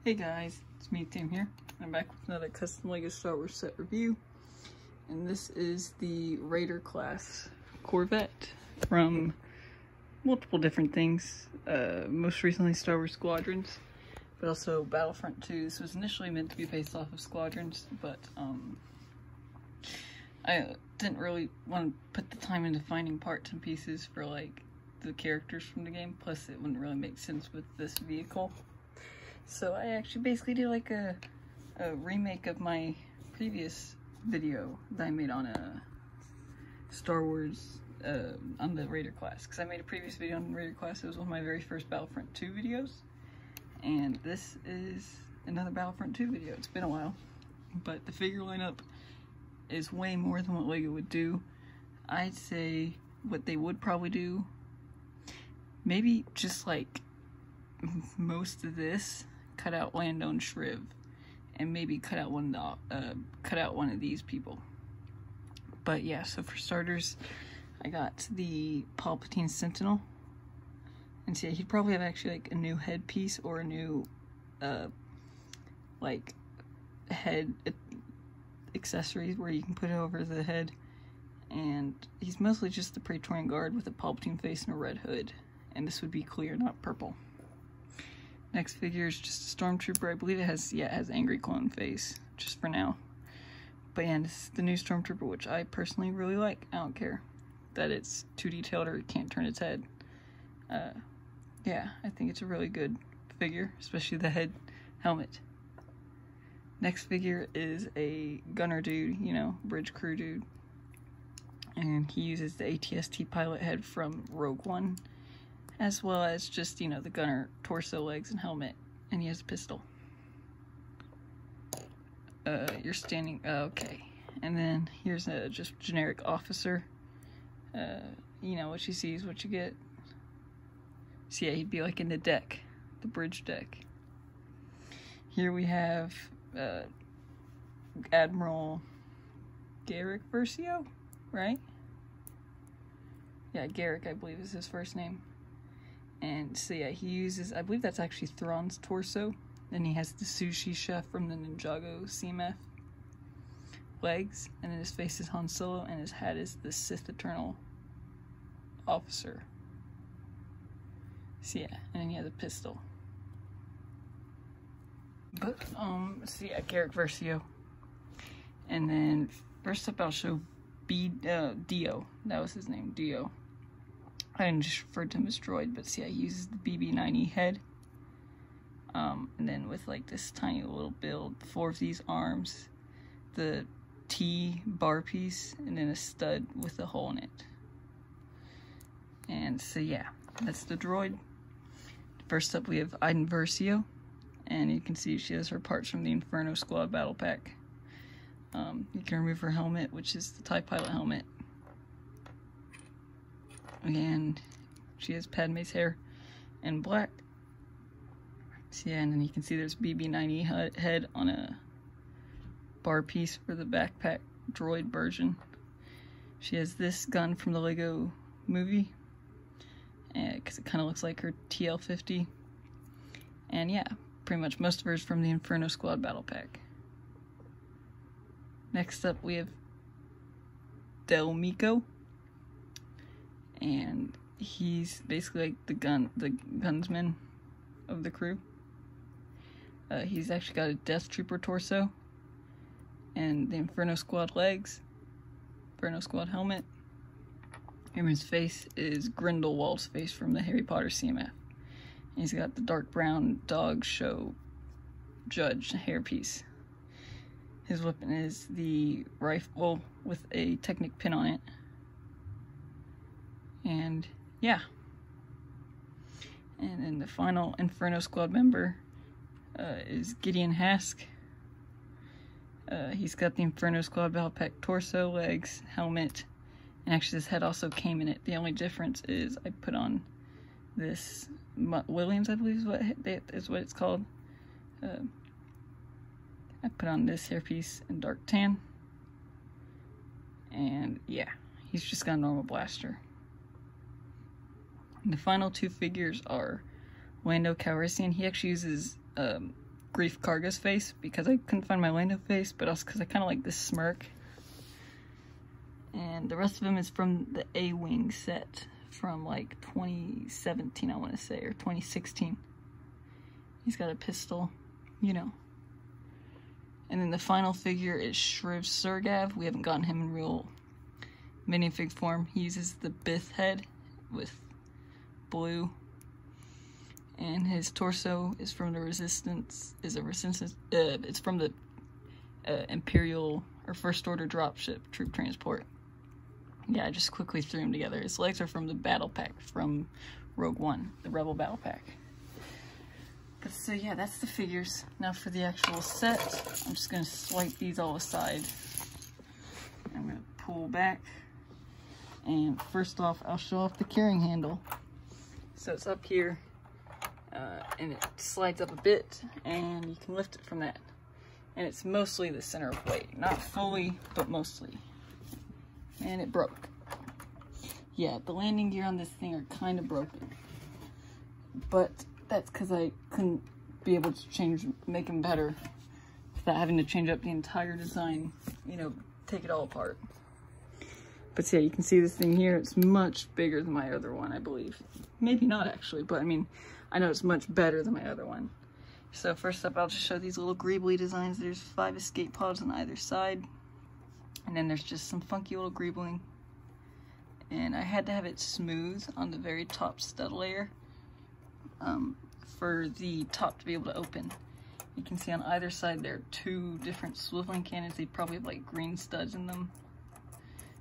Hey guys, it's me, Tim here. I'm back with another custom LEGO Star Wars set review. And this is the Raider class Corvette from multiple different things. Most recently Star Wars Squadrons, but also Battlefront 2. This was initially meant to be based off of Squadrons, but I didn't really want to put the time into finding parts and pieces for like the characters from the game, plus it wouldn't really make sense with this vehicle. So I actually basically did like a remake of my previous video that I made on a Star Wars on the Raider class, because I made a previous video on the Raider class. It was one of my very first Battlefront 2 videos, and this is another Battlefront 2 video. It's been a while, but the figure lineup is way more than what LEGO would do. I'd say what they would probably do, maybe just like most of this, cut out Lando and Shriv, and maybe cut out one of these people. But yeah, so for starters, I got the Palpatine Sentinel, and see, he'd probably have actually like a new headpiece or a new like head accessories where you can put it over the head, and he's mostly just the Praetorian Guard with a Palpatine face and a red hood, and this would be clear, not purple. Next figure is just a Stormtrooper. I believe it has angry clone face, just for now. But yeah, this is the new Stormtrooper, which I personally really like. I don't care that it's too detailed or it can't turn its head. Yeah, I think it's a really good figure, especially the head helmet. Next figure is a gunner dude, you know, bridge crew dude. And he uses the AT-ST pilot head from Rogue One, as well as just, you know, the gunner torso, legs, and helmet, and he has a pistol. You're standing, okay. And then here's a just generic officer. You know, what you see is what you get. So yeah, he'd be like in the deck, the bridge deck. Here we have Admiral Iden Versio, right? Yeah, Garrick, I believe is his first name. And so yeah, he uses, I believe that's actually Thrawn's torso. Then he has the sushi chef from the Ninjago CMF legs, and then his face is Han Solo, and his hat is the Sith Eternal officer. So yeah, and then he has a pistol. But so yeah, Iden Versio. And then first up I'll show Dio. That was his name, Dio. I didn't just refer to him as droid, but see, he uses the BB-9E head. And then with like this tiny little build, 4 of these arms, the T bar piece, and then a stud with a hole in it. And so yeah, that's the droid. First up we have Iden Versio, and you can see she has her parts from the Inferno Squad battle pack. You can remove her helmet, which is the TIE pilot helmet. And she has Padme's hair in black. So yeah, and then you can see there's BB-9E head on a bar piece for the backpack droid version. She has this gun from the LEGO movie, because it kind of looks like her TL-50. And yeah, pretty much most of her is from the Inferno Squad battle pack. Next up we have Mico. And he's basically like the gunsman of the crew. He's actually got a Death Trooper torso, and the Inferno Squad legs, Inferno Squad helmet. And his face is Grindelwald's face from the Harry Potter CMF. And he's got the dark brown dog show judge hairpiece. His weapon is the rifle with a Technic pin on it. And yeah, and then the final Inferno Squad member is Gideon Hask. He's got the Inferno Squad battle pack torso, legs, helmet, and actually his head also came in it. The only difference is I put on this Williams, I believe is what it's called. I put on this hairpiece in dark tan, and yeah, he's just got a normal blaster. And the final 2 figures are Lando Calrissian. He actually uses Grief Karga's face because I couldn't find my Lando face, but also because I kind of like this smirk. And the rest of him is from the A-Wing set from like 2017, I want to say, or 2016. He's got a pistol, you know. And then the final figure is Shriv Surgav. We haven't gotten him in real minifig form. He uses the Bith head with blue. And his torso is from the Resistance, it's from the Imperial or First Order dropship troop transport. Yeah, I just quickly threw them together. His legs are from the battle pack from Rogue One, the Rebel battle pack. But so yeah, that's the figures. Now for the actual set, I'm just gonna swipe these all aside. I'm gonna pull back. And first off, I'll show off the carrying handle. So it's up here, and it slides up a bit, and you can lift it from that. And it's mostly the center of weight. Not fully, but mostly. And it broke. Yeah, the landing gear on this thing are kind of broken. But that's because I couldn't be able to make them better without having to change up the entire design, you know, take it all apart. But yeah, you can see this thing here, it's much bigger than my other one, I believe. Maybe not actually, but I mean, I know it's much better than my other one. So first up, I'll just show these little greebly designs. There's 5 escape pods on either side. And then there's just some funky little greebling. And I had to have it smooth on the very top stud layer for the top to be able to open. You can see on either side there are 2 different swiveling cannons. They probably have like green studs in them.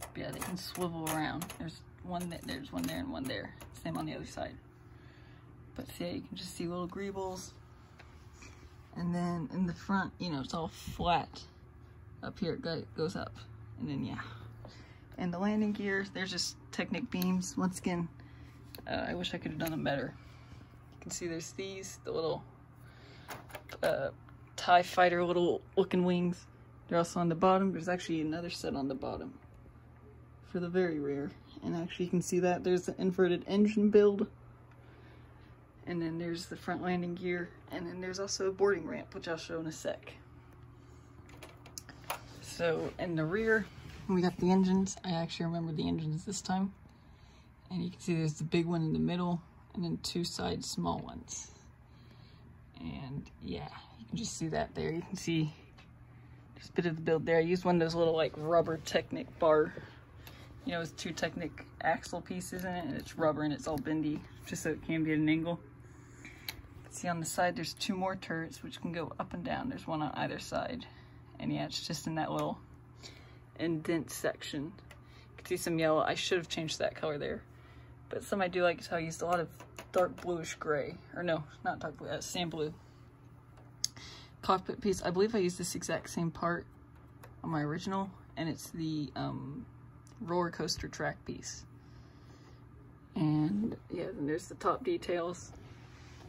But yeah, they can swivel around. There's one there and one there. Same on the other side. But yeah, you can just see little greebles. And then in the front, you know, it's all flat. Up here it goes up. And then yeah. And the landing gear, there's just Technic beams. Once again, I wish I could have done them better. You can see there's these, the little TIE Fighter little looking wings. They're also on the bottom. There's actually another set on the bottom for the very rear. And actually you can see that there's the inverted engine build. And then there's the front landing gear. And then there's also a boarding ramp, which I'll show in a sec. So in the rear, we got the engines. I actually remember the engines this time. And you can see there's the big one in the middle and then 2 side small ones. And yeah, you can just see that there. You can see just a bit of the build there. I used one of those little like rubber Technic bar, you know, with 2 Technic axle pieces in it, and it's rubber and it's all bendy just so it can be at an angle. You can see on the side there's 2 more turrets which can go up and down. There's one on either side. And yeah, it's just in that little indent section. You can see some yellow. I should have changed that color there. But some I do like, so I used a lot of dark bluish gray. Or no, not dark blue, sand blue. Cockpit piece. I believe I used this exact same part on my original. And it's the roller coaster track piece. And yeah, then there's the top details.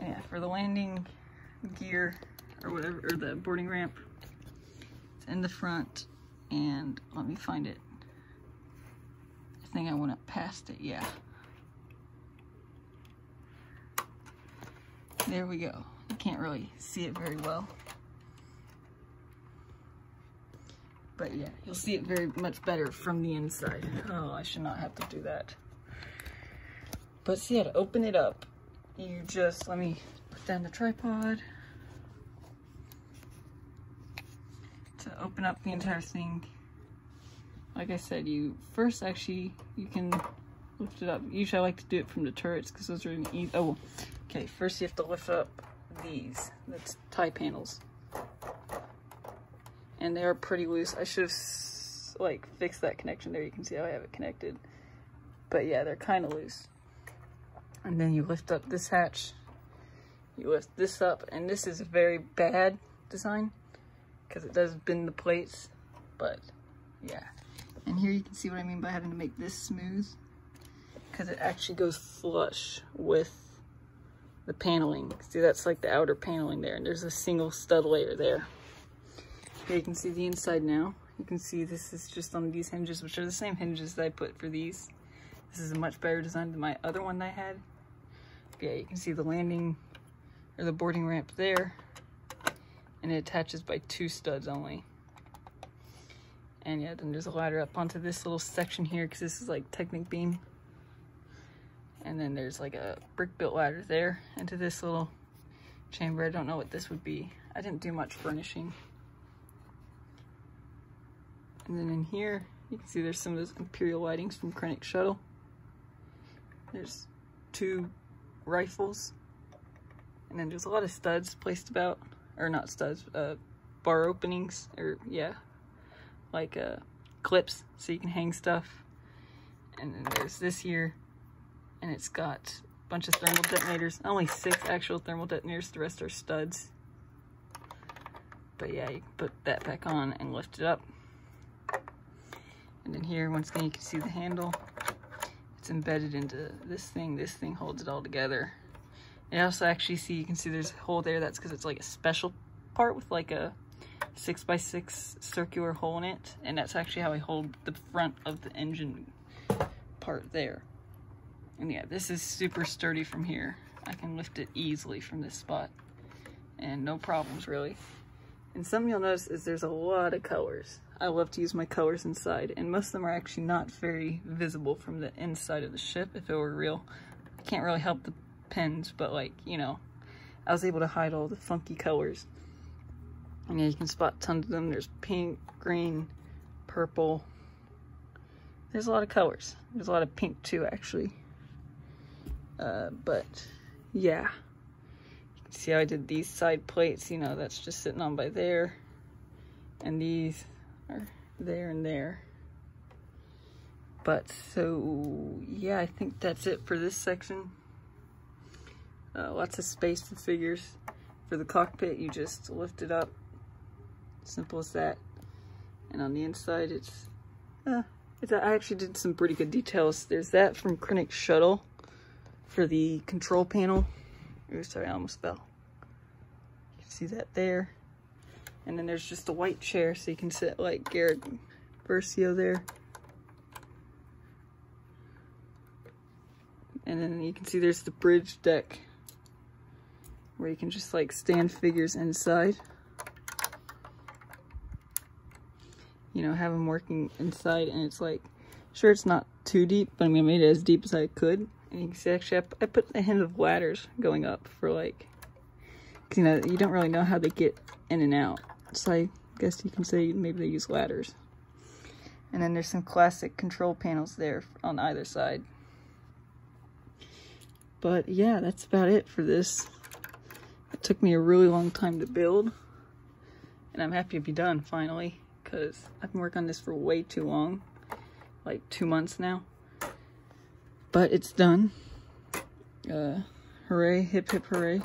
And yeah, for the landing gear, or whatever, or the boarding ramp, in the front, and let me find it. I think I went up past it, yeah. There we go. You can't really see it very well. But yeah, you'll see it very much better from the inside. Oh, I should not have to do that. But see, yeah, to open it up, you just, let me put down the tripod. To open up the entire thing, like I said, you first actually, you can lift it up. Usually I like to do it from the turrets because those are easy. Oh, okay, first you have to lift up these, that's tie panels. And they are pretty loose. I should have like fixed that connection there. You can see how I have it connected. But yeah, they're kind of loose. And then you lift up this hatch, you lift this up, and this is a very bad design because it does bend the plates, but yeah. And here you can see what I mean by having to make this smooth, because it actually goes flush with the paneling. See, that's like the outer paneling there, and there's a single stud layer there. Here you can see the inside now. You can see this is just on these hinges, which are the same hinges that I put for these. This is a much better design than my other one that I had. Yeah, you can see the landing, or the boarding ramp there. and it attaches by 2 studs only. And yeah, then there's a ladder up onto this little section here because this is like Technic beam. And then there's like a brick built ladder there into this little chamber. I don't know what this would be. I didn't do much furnishing. And then in here, you can see there's some of those Imperial lightings from Krennic Shuttle. There's 2 rifles. And then there's a lot of studs placed about, or not studs, bar openings, or yeah, like clips so you can hang stuff. And then there's this here, and it's got a bunch of thermal detonators. Only 6 actual thermal detonators, the rest are studs. But yeah, you can put that back on and lift it up. And then here, once again, you can see the handle. It's embedded into this thing. This thing holds it all together. And also actually you can see there's a hole there. That's because it's like a special part with like a 6x6 circular hole in it. And that's actually how I hold the front of the engine part there. And yeah, this is super sturdy from here. I can lift it easily from this spot. And no problems really. And something you'll notice is there's a lot of colors. I love to use my colors inside, and most of them are actually not very visible from the inside of the ship if it were real. I can't really help the pens, but like, you know, I was able to hide all the funky colors. And yeah, you can spot tons of them. There's pink, green, purple. There's a lot of colors. There's a lot of pink too, actually. But yeah. You can see how I did these side plates, you know, that's just sitting on by there. And these are there and there. But so yeah, I think that's it for this section. Lots of space for figures. For the cockpit, you just lift it up. Simple as that. And on the inside, I actually did some pretty good details. There's that from Krennic Shuttle for the control panel. Ooh, sorry, I almost fell. You can see that there. And then there's just a white chair, so you can sit like Garrick Versio there. And then you can see there's the bridge deck, where you can just like stand figures inside. You know, have them working inside, and it's like, sure, it's not too deep, but I mean, I made it as deep as I could. And you can see actually I put a hint of ladders going up for like, 'cause, you know, you don't really know how they get in and out. So I guess you can say maybe they use ladders. And then there's some classic control panels there on either side. But yeah, that's about it for this. It took me a really long time to build. And I'm happy to be done finally, because I've been working on this for way too long. Like 2 months now. But it's done. Hooray, hip hip hooray.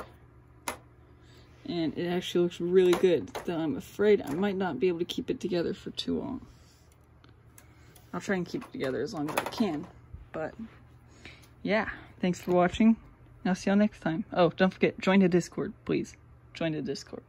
And it actually looks really good, though I'm afraid I might not be able to keep it together for too long. I'll try and keep it together as long as I can. But yeah, thanks for watching. I'll see y'all next time. Oh, don't forget, join the Discord, please. Join the Discord.